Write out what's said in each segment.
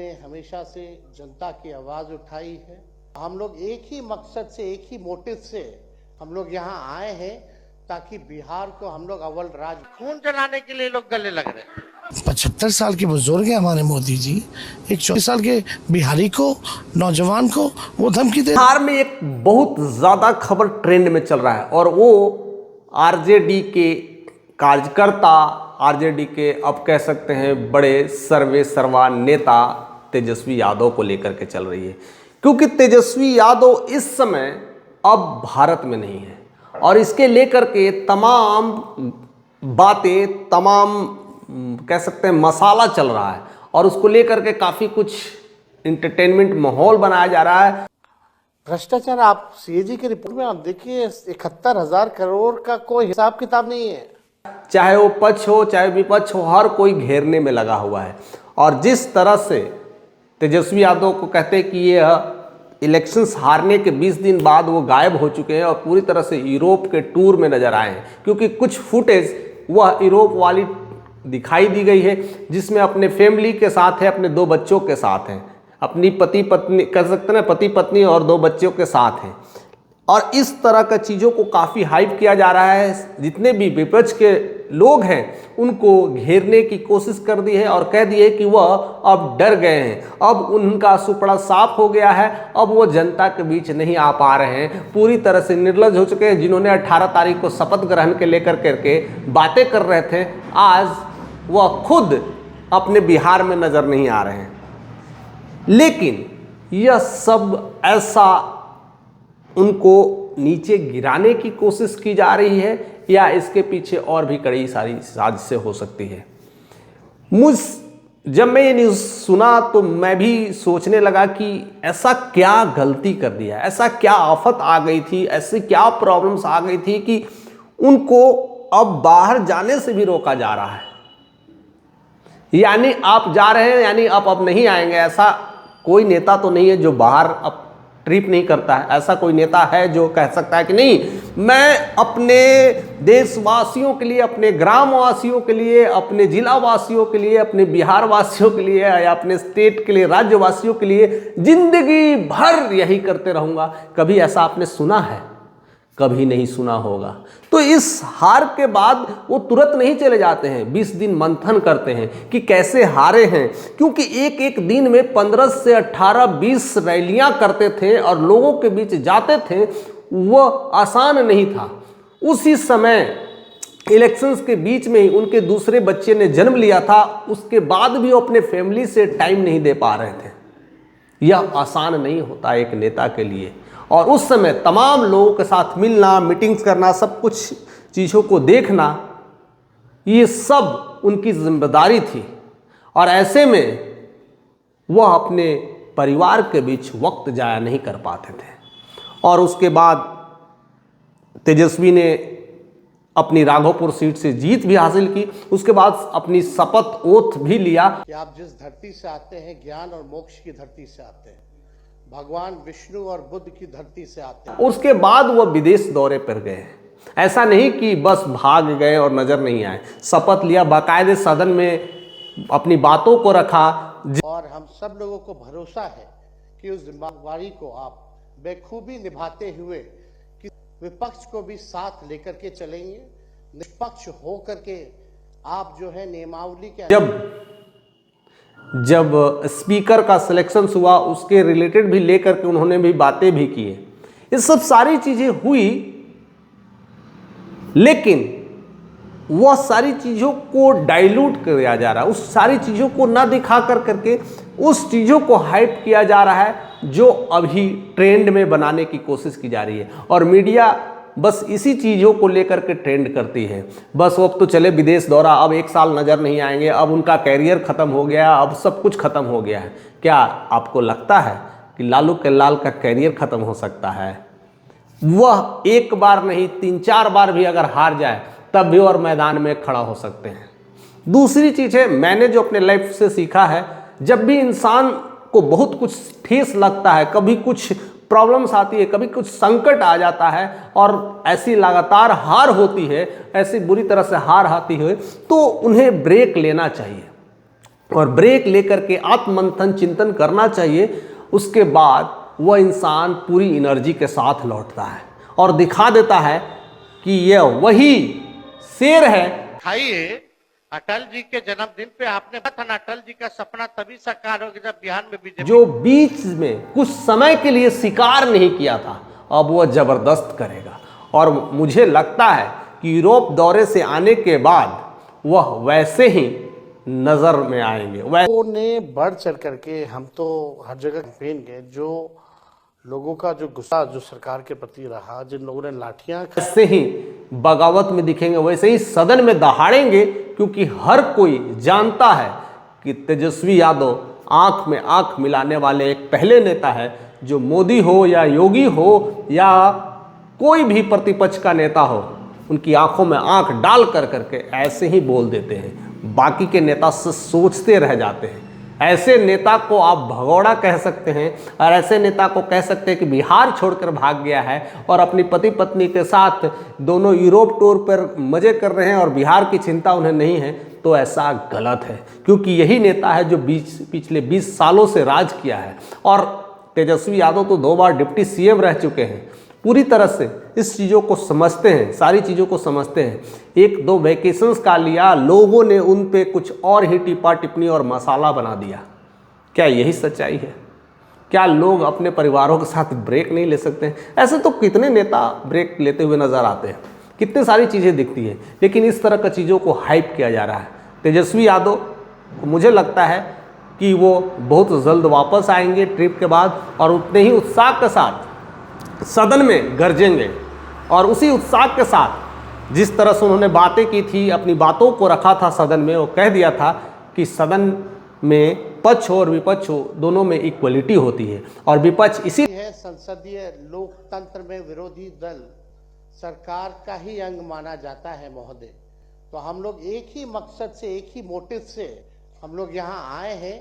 आपने हमेशा से जनता की आवाज़ उठाई है। हम लोग एक ही मकसद से, एक ही मोटिव से हम लोग यहाँ आए हैं ताकि बिहार को हम लोग अव्वल राज्य, खून जलाने के लिए लोग गले लग रहे हैं। 75 साल के बुजुर्ग हैं हमारे मोदी जी, एक 24 साल के बिहारी को, नौजवान को वो धमकी दे। बिहार में एक बहुत ज्यादा खबर ट्रेंड में चल रहा है और वो आरजेडी के कार्यकर्ता, आरजेडी के अब कह सकते हैं बड़े सर्वे सर्वा नेता तेजस्वी यादव को लेकर के चल रही है। क्योंकि तेजस्वी यादव इस समय अब भारत में नहीं है और इसके लेकर के तमाम बातें, तमाम कह सकते हैं मसाला चल रहा है और उसको लेकर के काफी कुछ इंटरटेनमेंट माहौल बनाया जा रहा है। भ्रष्टाचार, आप सीएजी की रिपोर्ट में आप देखिए 71,000 करोड़ का कोई हिसाब किताब नहीं है। चाहे वो पक्ष हो चाहे विपक्ष हो, हर कोई घेरने में लगा हुआ है। और जिस तरह से तेजस्वी यादव को कहते हैं कि ये इलेक्शंस हारने के 20 दिन बाद वो गायब हो चुके हैं और पूरी तरह से यूरोप के टूर में नजर आए हैं, क्योंकि कुछ फुटेज वह यूरोप वाली दिखाई दी गई है जिसमें अपने फैमिली के साथ है, अपने 2 बच्चों के साथ हैं, अपनी पति पत्नी कह सकते हैं, पति पत्नी और 2 बच्चों के साथ हैं। और इस तरह का चीज़ों को काफ़ी हाइप किया जा रहा है। जितने भी विपक्ष के लोग हैं उनको घेरने की कोशिश कर दी है और कह दिए कि वह अब डर गए हैं, अब उनका सुपड़ा साफ हो गया है, अब वो जनता के बीच नहीं आ पा रहे हैं, पूरी तरह से निर्लज हो चुके हैं। जिन्होंने 18 तारीख को शपथ ग्रहण के लेकर करके बातें कर रहे थे, आज वह खुद अपने बिहार में नज़र नहीं आ रहे हैं। लेकिन यह सब ऐसा उनको नीचे गिराने की कोशिश की जा रही है या इसके पीछे और भी कई सारी साजिशें हो सकती है। जब मैं ये न्यूज़ सुना तो मैं भी सोचने लगा कि ऐसा क्या गलती कर दिया, ऐसा क्या आफत आ गई थी, ऐसी क्या प्रॉब्लम्स आ गई थी कि उनको अब बाहर जाने से भी रोका जा रहा है। यानी आप जा रहे हैं, यानी आप अब नहीं आएंगे। ऐसा कोई नेता तो नहीं है जो बाहर अब ट्रिप नहीं करता है। ऐसा कोई नेता है जो कह सकता है कि नहीं, मैं अपने देशवासियों के लिए, अपने ग्रामवासियों के लिए, अपने जिला वासियों के लिए, अपने बिहार वासियों के लिए या अपने स्टेट के लिए, राज्यवासियों के लिए जिंदगी भर यही करते रहूंगा? कभी ऐसा आपने सुना है? कभी नहीं सुना होगा। तो इस हार के बाद वो तुरंत नहीं चले जाते हैं, 20 दिन मंथन करते हैं कि कैसे हारे हैं। क्योंकि एक एक दिन में 15 से 18, 20 रैलियां करते थे और लोगों के बीच जाते थे, वह आसान नहीं था। उसी समय इलेक्शंस के बीच में ही उनके दूसरे बच्चे ने जन्म लिया था, उसके बाद भी वो अपने फैमिली से टाइम नहीं दे पा रहे थे। यह आसान नहीं होता एक नेता के लिए। और उस समय तमाम लोगों के साथ मिलना, मीटिंग्स करना, सब कुछ चीज़ों को देखना, ये सब उनकी जिम्मेदारी थी। और ऐसे में वह अपने परिवार के बीच वक्त जाया नहीं कर पाते थे। और उसके बाद तेजस्वी ने अपनी राघोपुर सीट से जीत भी हासिल की। उसके बाद अपनी शपथ ओथ भी लिया कि आप जिस धरती से आते हैं, ज्ञान और मोक्ष की धरती से आते हैं, भगवान विष्णु और बुद्ध की धरती से आते हैं। उसके बाद वह विदेश दौरे पर गए। ऐसा नहीं कि बस भाग गए और नजर नहीं आए, शपथ लिया, बाकायदे सदन में अपनी बातों को रखा। और हम सब लोगों को भरोसा है कि उस जिम्मेदारी को आप बेखूबी निभाते हुए कि विपक्ष को भी साथ लेकर के चलेंगे, निष्पक्ष हो करके आप जो है नियमावली के जब स्पीकर का सिलेक्शन हुआ उसके रिलेटेड भी लेकर के उन्होंने भी बातें भी किए। ये सब सारी चीजें हुई, लेकिन वह सारी चीज़ों को डाइल्यूट किया जा रहा है, उस सारी चीज़ों को ना दिखा कर करके उस चीज़ों को हाइप किया जा रहा है जो अभी ट्रेंड में बनाने की कोशिश की जा रही है। और मीडिया बस इसी चीज़ों को लेकर के ट्रेंड करती है। बस वो अब तो चले विदेश दौरा, अब 1 साल नज़र नहीं आएंगे, अब उनका कैरियर ख़त्म हो गया, अब सब कुछ ख़त्म हो गया है। क्या आपको लगता है कि लालू के लाल का कैरियर ख़त्म हो सकता है? वह 1 बार नहीं 3-4 बार भी अगर हार जाए तब भी और मैदान में खड़ा हो सकते हैं। दूसरी चीज़ है, मैंने जो अपने लाइफ से सीखा है, जब भी इंसान को बहुत कुछ ठेस लगता है, कभी कुछ प्रॉब्लम्स आती है, कभी कुछ संकट आ जाता है और ऐसी लगातार हार होती है, ऐसी बुरी तरह से हार आती है, तो उन्हें ब्रेक लेना चाहिए। और ब्रेक लेकर के आत्ममंथन चिंतन करना चाहिए। उसके बाद वह इंसान पूरी एनर्जी के साथ लौटता है और दिखा देता है कि यह वही शेर है। खाइए, अटल जी के जन्मदिन पे आपने बताया अटल जी का सपना तभी साकार होगा जब बिहार में बीजेपी जो बीच में कुछ समय के लिए स्वीकार नहीं किया था, अब वह जबरदस्त करेगा। और मुझे लगता है कि यूरोप दौरे से आने के बाद वह वैसे ही नजर में आएंगे। लोगों ने बढ़ चढ़ करके, हम तो हर जगह कैंपेन गए, जो लोगों का जो गुस्सा जो सरकार के प्रति रहा, जिन लोगों ने लाठियां ऐसे ही बगावत में दिखेंगे, वैसे ही सदन में दहाड़ेंगे, क्योंकि हर कोई जानता है कि तेजस्वी यादव आंख में आंख मिलाने वाले एक पहले नेता है, जो मोदी हो या योगी हो या कोई भी प्रतिपक्ष का नेता हो, उनकी आंखों में आंख डाल कर करके ऐसे ही बोल देते हैं। बाकी के नेता सोचते रह जाते हैं। ऐसे नेता को आप भगौड़ा कह सकते हैं और ऐसे नेता को कह सकते हैं कि बिहार छोड़कर भाग गया है और अपनी पति पत्नी के साथ दोनों यूरोप टूर पर मजे कर रहे हैं और बिहार की चिंता उन्हें नहीं है, तो ऐसा गलत है। क्योंकि यही नेता है जो पिछले 20 सालों से राज किया है। और तेजस्वी यादव तो 2 बार डिप्टी सीएम रह चुके हैं, पूरी तरह से इस चीज़ों को समझते हैं, सारी चीज़ों को समझते हैं। 1-2 वैकेशंस का लिया, लोगों ने उन पे कुछ और ही टिप्पा टिप्पणी और मसाला बना दिया। क्या यही सच्चाई है? क्या लोग अपने परिवारों के साथ ब्रेक नहीं ले सकते हैं? ऐसे तो कितने नेता ब्रेक लेते हुए नजर आते हैं, कितनी सारी चीज़ें दिखती हैं, लेकिन इस तरह का चीज़ों को हाइप किया जा रहा है। तेजस्वी यादव, मुझे लगता है कि वो बहुत जल्द वापस आएंगे ट्रिप के बाद, और उतने ही उत्साह के साथ सदन में गरजेंगे। और उसी उत्साह के साथ जिस तरह से उन्होंने बातें की थी, अपनी बातों को रखा था सदन में, वो कह दिया था कि सदन में पक्ष हो और विपक्ष हो, दोनों में इक्वलिटी होती है और विपक्ष इसी है। संसदीय लोकतंत्र में विरोधी दल सरकार का ही अंग माना जाता है महोदय। तो हम लोग एक ही मकसद से, एक ही मोटिव से हम लोग यहाँ आए हैं,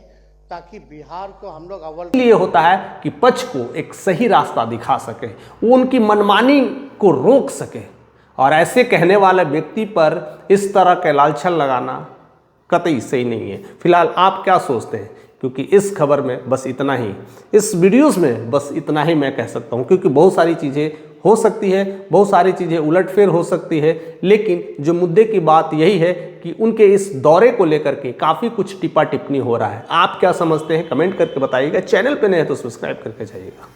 ताकि बिहार को हम लोग अव्वल लिए होता है कि पक्ष को एक सही रास्ता दिखा सके, वो उनकी मनमानी को रोक सके। और ऐसे कहने वाले व्यक्ति पर इस तरह के लालछन लगाना कतई सही नहीं है। फिलहाल आप क्या सोचते हैं? क्योंकि इस खबर में बस इतना ही, इस वीडियोस में बस इतना ही मैं कह सकता हूं, क्योंकि बहुत सारी चीज़ें हो सकती है, बहुत सारी चीज़ें उलटफेर हो सकती है, लेकिन जो मुद्दे की बात यही है कि उनके इस दौरे को लेकर के काफ़ी कुछ टिप्पा टिप्पणी हो रहा है। आप क्या समझते हैं? कमेंट करके बताइएगा। चैनल पे नए हैं तो सब्सक्राइब करके जाइएगा।